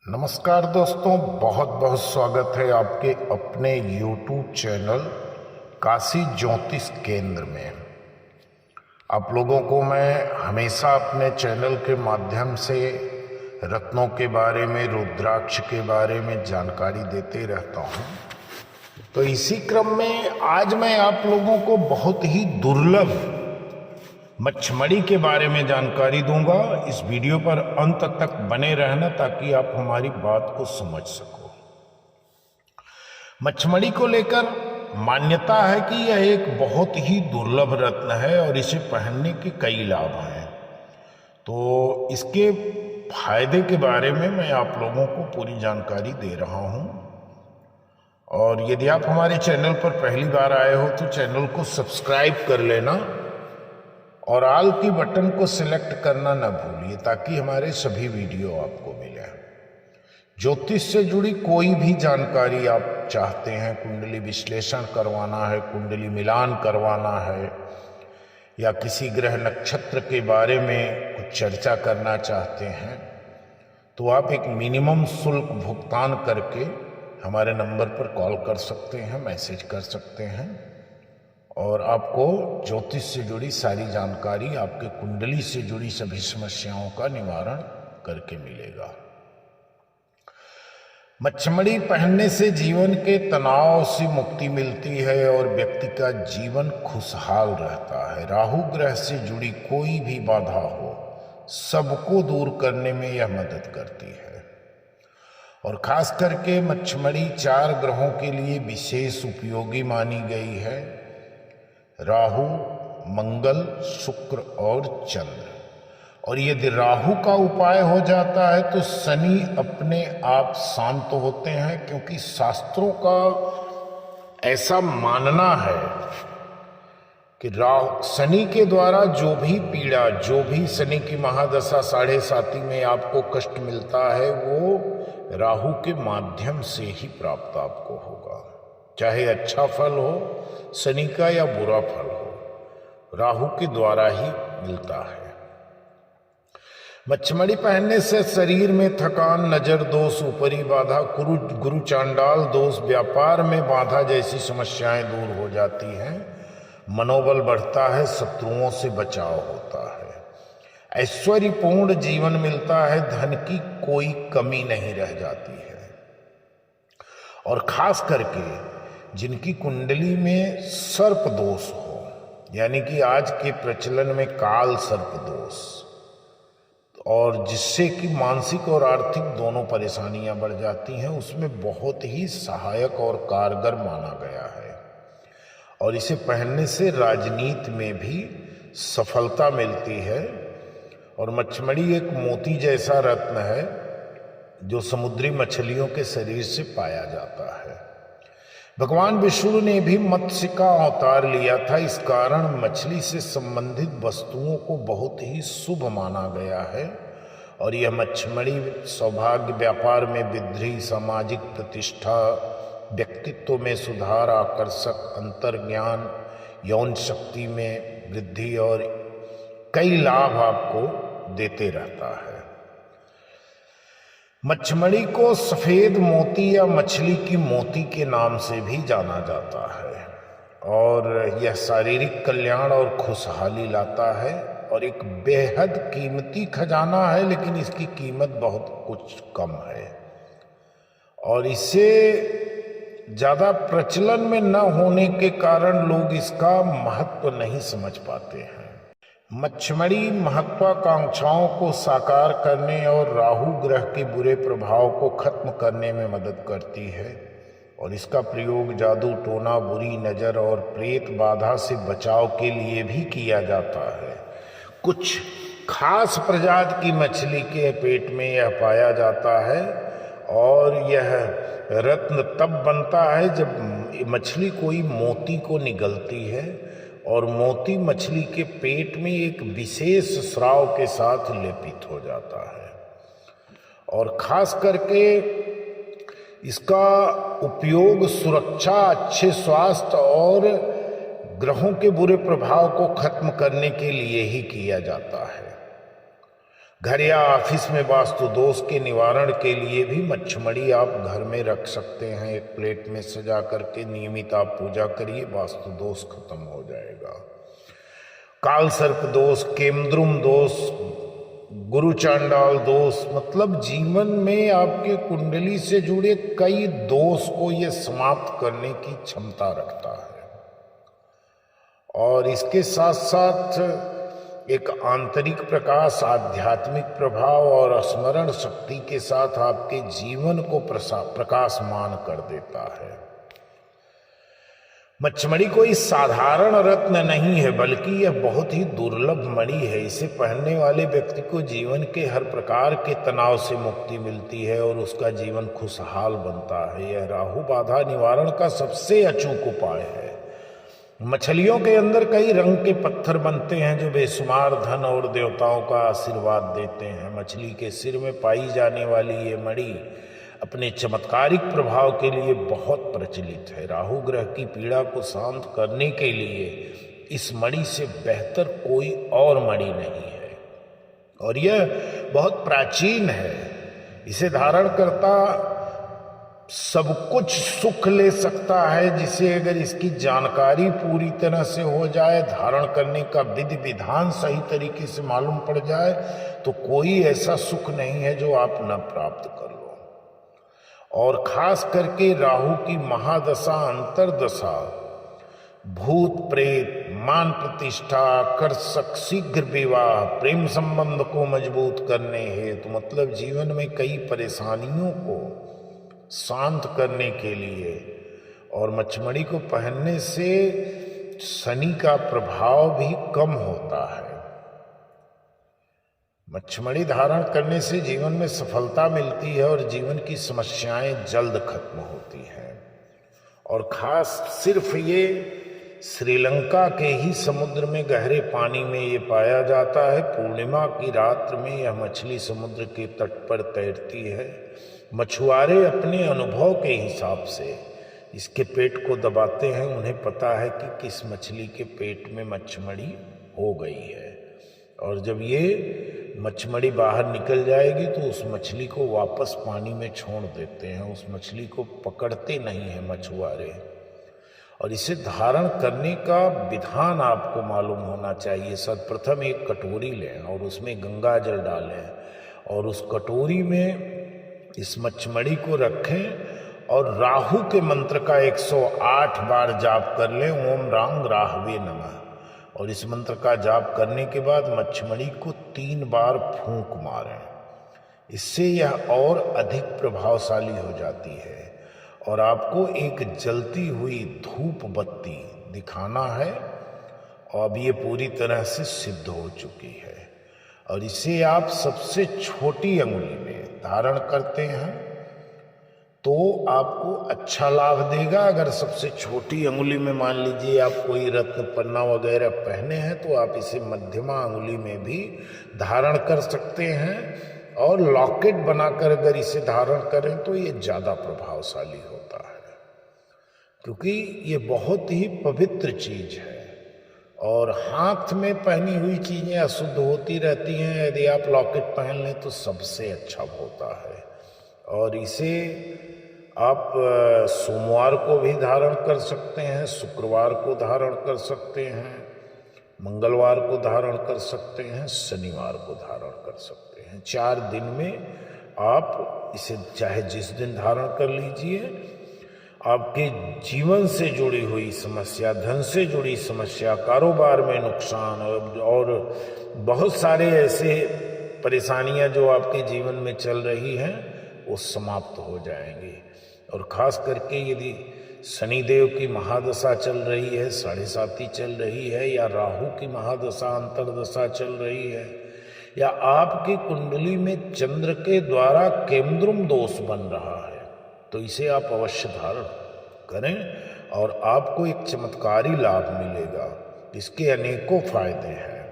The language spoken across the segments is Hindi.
नमस्कार दोस्तों, बहुत बहुत स्वागत है आपके अपने YouTube चैनल काशी ज्योतिष केंद्र में। आप लोगों को मैं हमेशा अपने चैनल के माध्यम से रत्नों के बारे में, रुद्राक्ष के बारे में जानकारी देते रहता हूं। तो इसी क्रम में आज मैं आप लोगों को बहुत ही दुर्लभ मच्छमड़ी के बारे में जानकारी दूंगा। इस वीडियो पर अंत तक बने रहना ताकि आप हमारी बात को समझ सको। मच्छमड़ी को लेकर मान्यता है कि यह एक बहुत ही दुर्लभ रत्न है और इसे पहनने के कई लाभ हैं। तो इसके फायदे के बारे में मैं आप लोगों को पूरी जानकारी दे रहा हूं। और यदि आप हमारे चैनल पर पहली बार आए हो तो चैनल को सब्सक्राइब कर लेना और ऑल की बटन को सिलेक्ट करना न भूलिए ताकि हमारे सभी वीडियो आपको मिले। ज्योतिष से जुड़ी कोई भी जानकारी आप चाहते हैं, कुंडली विश्लेषण करवाना है, कुंडली मिलान करवाना है या किसी ग्रह नक्षत्र के बारे में कुछ चर्चा करना चाहते हैं, तो आप एक मिनिमम शुल्क भुगतान करके हमारे नंबर पर कॉल कर सकते हैं, मैसेज कर सकते हैं और आपको ज्योतिष से जुड़ी सारी जानकारी, आपके कुंडली से जुड़ी सभी समस्याओं का निवारण करके मिलेगा। मच्छमड़ी पहनने से जीवन के तनाव से मुक्ति मिलती है और व्यक्ति का जीवन खुशहाल रहता है। राहु ग्रह से जुड़ी कोई भी बाधा हो, सबको दूर करने में यह मदद करती है। और खास करके मच्छमड़ी 4 ग्रहों के लिए विशेष उपयोगी मानी गई है: राहु, मंगल, शुक्र और चंद्र। और यदि राहु का उपाय हो जाता है तो शनि अपने आप शांत होते हैं, क्योंकि शास्त्रों का ऐसा मानना है कि शनि के द्वारा जो भी पीड़ा, जो भी शनि की महादशा 7.5 में आपको कष्ट मिलता है, वो राहु के माध्यम से ही प्राप्त आपको होगा। चाहे अच्छा फल हो शनि का या बुरा फल हो, राहु के द्वारा ही मिलता है। मच्छमड़ी पहनने से शरीर में थकान, नजर दोष, ऊपरी बाधा, गुरु चांडाल दोष, व्यापार में बाधा जैसी समस्याएं दूर हो जाती हैं। मनोबल बढ़ता है, शत्रुओं से बचाव होता है, ऐश्वर्यपूर्ण जीवन मिलता है, धन की कोई कमी नहीं रह जाती है। और खास करके जिनकी कुंडली में सर्प दोष हो, यानी कि आज के प्रचलन में काल सर्प दोष, और जिससे कि मानसिक और आर्थिक दोनों परेशानियां बढ़ जाती हैं, उसमें बहुत ही सहायक और कारगर माना गया है। और इसे पहनने से राजनीति में भी सफलता मिलती है। और मच्छमड़ी एक मोती जैसा रत्न है जो समुद्री मछलियों के शरीर से पाया जाता है। भगवान विष्णु ने भी मत्स्य का अवतार लिया था, इस कारण मछली से संबंधित वस्तुओं को बहुत ही शुभ माना गया है। और यह मच्छमड़ी सौभाग्य, व्यापार में वृद्धि, सामाजिक प्रतिष्ठा, व्यक्तित्व में सुधार, आकर्षक अंतर्ज्ञान, यौन शक्ति में वृद्धि और कई लाभ आपको देते रहता है। मच्छमड़ी को सफेद मोती या मछली की मोती के नाम से भी जाना जाता है और यह शारीरिक कल्याण और खुशहाली लाता है और एक बेहद कीमती खजाना है, लेकिन इसकी कीमत बहुत कुछ कम है और इसे ज़्यादा प्रचलन में न होने के कारण लोग इसका महत्व नहीं समझ पाते हैं। मच्छमड़ी महत्वाकांक्षाओं को साकार करने और राहु ग्रह के बुरे प्रभाव को खत्म करने में मदद करती है और इसका प्रयोग जादू टोना, बुरी नज़र और प्रेत बाधा से बचाव के लिए भी किया जाता है। कुछ खास प्रजाति की मछली के पेट में यह पाया जाता है और यह रत्न तब बनता है जब मछली कोई मोती को निगलती है और मोती मछली के पेट में एक विशेष स्राव के साथ लेपित हो जाता है। और खास करके इसका उपयोग सुरक्षा, अच्छे स्वास्थ्य और ग्रहों के बुरे प्रभाव को खत्म करने के लिए ही किया जाता है। घर या ऑफिस में वास्तु दोष के निवारण के लिए भी मच्छमड़ी आप घर में रख सकते हैं। एक प्लेट में सजा करके नियमित आप पूजा करिए, वास्तु दोष खत्म हो जाएगा। काल सर्प दोष, केमद्रुम दोष, गुरु चांडाल दोष, मतलब जीवन में आपके कुंडली से जुड़े कई दोष को यह समाप्त करने की क्षमता रखता है। और इसके साथ साथ एक आंतरिक प्रकाश, आध्यात्मिक प्रभाव और स्मरण शक्ति के साथ आपके जीवन को प्रकाशमान कर देता है। मच्छमड़ी कोई साधारण रत्न नहीं है, बल्कि यह बहुत ही दुर्लभ मणि है। इसे पहनने वाले व्यक्ति को जीवन के हर प्रकार के तनाव से मुक्ति मिलती है और उसका जीवन खुशहाल बनता है। यह राहु बाधा निवारण का सबसे अचूक उपाय है। मछलियों के अंदर कई रंग के पत्थर बनते हैं जो बेशुमार धन और देवताओं का आशीर्वाद देते हैं। मछली के सिर में पाई जाने वाली ये मणि अपने चमत्कारिक प्रभाव के लिए बहुत प्रचलित है। राहु ग्रह की पीड़ा को शांत करने के लिए इस मणि से बेहतर कोई और मणि नहीं है और यह बहुत प्राचीन है। इसे धारण करता सब कुछ सुख ले सकता है, जिसे अगर इसकी जानकारी पूरी तरह से हो जाए, धारण करने का विधि विधान सही तरीके से मालूम पड़ जाए, तो कोई ऐसा सुख नहीं है जो आप न प्राप्त कर लो। और खास करके राहु की महादशा, अंतरदशा, भूत प्रेत, मान प्रतिष्ठा, आकर्षक, शीघ्र विवाह, प्रेम संबंध को मजबूत करने हेतु, मतलब जीवन में कई परेशानियों को शांत करने के लिए। और मच्छमड़ी को पहनने से शनि का प्रभाव भी कम होता है। मच्छमड़ी धारण करने से जीवन में सफलता मिलती है और जीवन की समस्याएं जल्द खत्म होती हैं। और खास सिर्फ ये श्रीलंका के ही समुद्र में गहरे पानी में ये पाया जाता है। पूर्णिमा की रात में यह मछली समुद्र के तट पर तैरती है। मछुआरे अपने अनुभव के हिसाब से इसके पेट को दबाते हैं। उन्हें पता है कि किस मछली के पेट में मच्छमड़ी हो गई है, और जब ये मच्छमड़ी बाहर निकल जाएगी तो उस मछली को वापस पानी में छोड़ देते हैं। उस मछली को पकड़ते नहीं हैं मछुआरे। और इसे धारण करने का विधान आपको मालूम होना चाहिए। सर्वप्रथम एक कटोरी लें और उसमें गंगा जल डालें और उस कटोरी में इस मच्छमड़ी को रखें और राहु के मंत्र का 108 बार जाप कर लें, ओम रांग राहवे नमः। और इस मंत्र का जाप करने के बाद मच्छमड़ी को 3 बार फूंक मारें। इससे यह और अधिक प्रभावशाली हो जाती है। और आपको एक जलती हुई धूप बत्ती दिखाना है, और अब ये पूरी तरह से सिद्ध हो चुकी है। और इसे आप सबसे छोटी अंगुली में धारण करते हैं तो आपको अच्छा लाभ देगा। अगर सबसे छोटी अंगुली में मान लीजिए आप कोई रत्न पन्ना वगैरह पहने हैं तो आप इसे मध्यमा अंगुली में भी धारण कर सकते हैं। और लॉकेट बनाकर अगर इसे धारण करें तो ये ज़्यादा प्रभावशाली होता है, क्योंकि ये बहुत ही पवित्र चीज है। और हाथ में पहनी हुई चीजें अशुद्ध होती रहती हैं, यदि आप लॉकेट पहन लें तो सबसे अच्छा होता है। और इसे आप सोमवार को भी धारण कर सकते हैं, शुक्रवार को धारण कर सकते हैं, मंगलवार को धारण कर सकते हैं, शनिवार को धारण कर सकते हैं। 4 दिन में आप इसे चाहे जिस दिन धारण कर लीजिए, आपके जीवन से जुड़ी हुई समस्या, धन से जुड़ी समस्या, कारोबार में नुकसान और बहुत सारे ऐसे परेशानियां जो आपके जीवन में चल रही हैं वो समाप्त हो जाएंगी। और खास करके यदि शनिदेव की महादशा चल रही है, 7.5 चल रही है, या राहु की महादशा अंतरदशा चल रही है, या आपकी कुंडली में चंद्र के द्वारा केमद्रुम दोष बन रहा है, तो इसे आप अवश्य धारण करें और आपको एक चमत्कारी लाभ मिलेगा। इसके अनेकों फायदे हैं।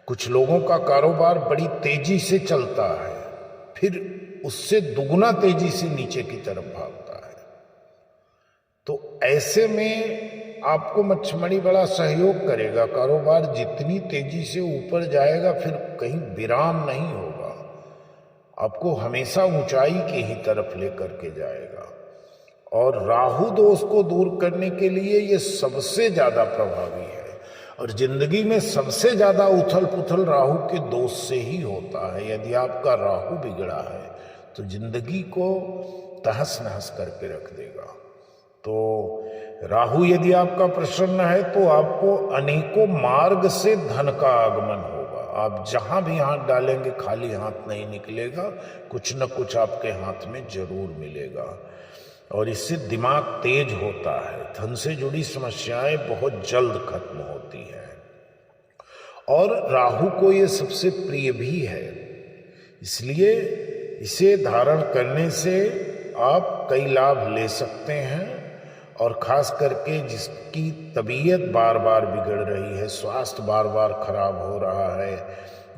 कुछ लोगों का कारोबार बड़ी तेजी से चलता है, फिर उससे दुगना तेजी से नीचे की तरफ भागता है। तो ऐसे में आपको मच्छमणि बड़ा सहयोग करेगा। कारोबार जितनी तेजी से ऊपर जाएगा फिर कहीं विराम नहीं होगा, आपको हमेशा ऊंचाई की ही तरफ लेकर के जाएगा। और राहु दोष को दूर करने के लिए ये सबसे ज्यादा प्रभावी है। और जिंदगी में सबसे ज्यादा उथल पुथल राहु के दोष से ही होता है। यदि आपका राहु बिगड़ा है तो जिंदगी को तहस नहस करके रख देगा। तो राहु यदि आपका प्रसन्न है तो आपको अनेकों मार्ग से धन का आगमन होगा। आप जहां भी हाथ डालेंगे खाली हाथ नहीं निकलेगा, कुछ न कुछ आपके हाथ में जरूर मिलेगा। और इससे दिमाग तेज होता है, धन से जुड़ी समस्याएं बहुत जल्द खत्म होती हैं। और राहु को ये सबसे प्रिय भी है, इसलिए इसे धारण करने से आप कई लाभ ले सकते हैं। और खास करके जिसकी तबीयत बार बार बिगड़ रही है, स्वास्थ्य बार बार खराब हो रहा है,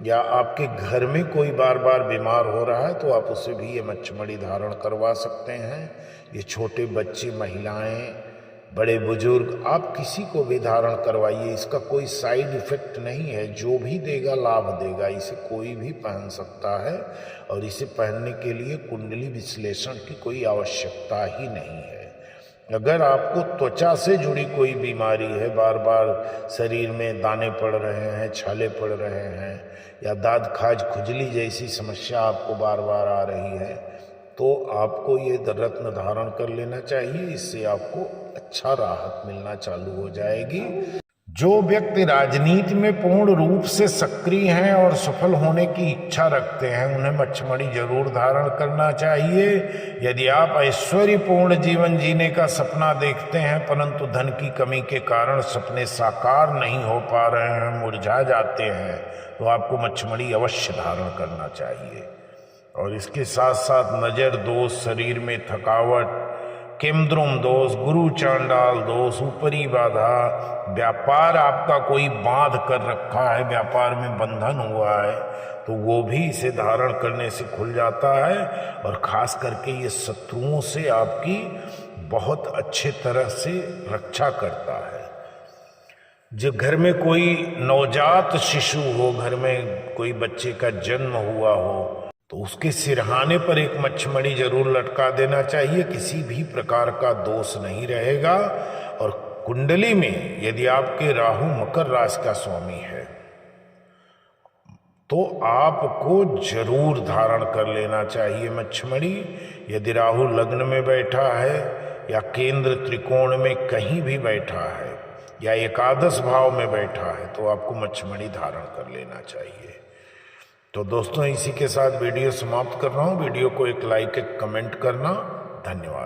या आपके घर में कोई बार बार बीमार हो रहा है, तो आप उसे भी ये मच्छमणि धारण करवा सकते हैं। ये छोटे बच्चे, महिलाएं, बड़े बुजुर्ग, आप किसी को भी धारण करवाइए। इसका कोई साइड इफेक्ट नहीं है, जो भी देगा लाभ देगा। इसे कोई भी पहन सकता है और इसे पहनने के लिए कुंडली विश्लेषण की कोई आवश्यकता ही नहीं है। अगर आपको त्वचा से जुड़ी कोई बीमारी है, बार बार शरीर में दाने पड़ रहे हैं, छाले पड़ रहे हैं, या दाद खाज खुजली जैसी समस्या आपको बार बार आ रही है, तो आपको ये रत्न धारण कर लेना चाहिए। इससे आपको अच्छा राहत मिलना चालू हो जाएगी। जो व्यक्ति राजनीति में पूर्ण रूप से सक्रिय हैं और सफल होने की इच्छा रखते हैं, उन्हें मच्छमणि जरूर धारण करना चाहिए। यदि आप ऐश्वर्यपूर्ण जीवन जीने का सपना देखते हैं परंतु धन की कमी के कारण सपने साकार नहीं हो पा रहे हैं, मुरझा जाते हैं, तो आपको मच्छमणि अवश्य धारण करना चाहिए। और इसके साथ साथ नजर दोष, शरीर में थकावट, केमद्रुम दोष, गुरु चांडाल दोष, ऊपरी बाधा, व्यापार आपका कोई बांध कर रखा है, व्यापार में बंधन हुआ है, तो वो भी इसे धारण करने से खुल जाता है। और खास करके ये शत्रुओं से आपकी बहुत अच्छे तरह से रक्षा करता है। जो घर में कोई नवजात शिशु हो, घर में कोई बच्चे का जन्म हुआ हो, तो उसके सिरहाने पर एक मच्छमणि जरूर लटका देना चाहिए। किसी भी प्रकार का दोष नहीं रहेगा। और कुंडली में यदि आपके राहु मकर राशि का स्वामी है तो आपको जरूर धारण कर लेना चाहिए मच्छमणि। यदि राहु लग्न में बैठा है या केंद्र त्रिकोण में कहीं भी बैठा है या एकादश भाव में बैठा है, तो आपको मच्छमणि धारण कर लेना चाहिए। तो दोस्तों, इसी के साथ वीडियो समाप्त कर रहा हूँ। वीडियो को एक लाइक, एक कमेंट करना। धन्यवाद।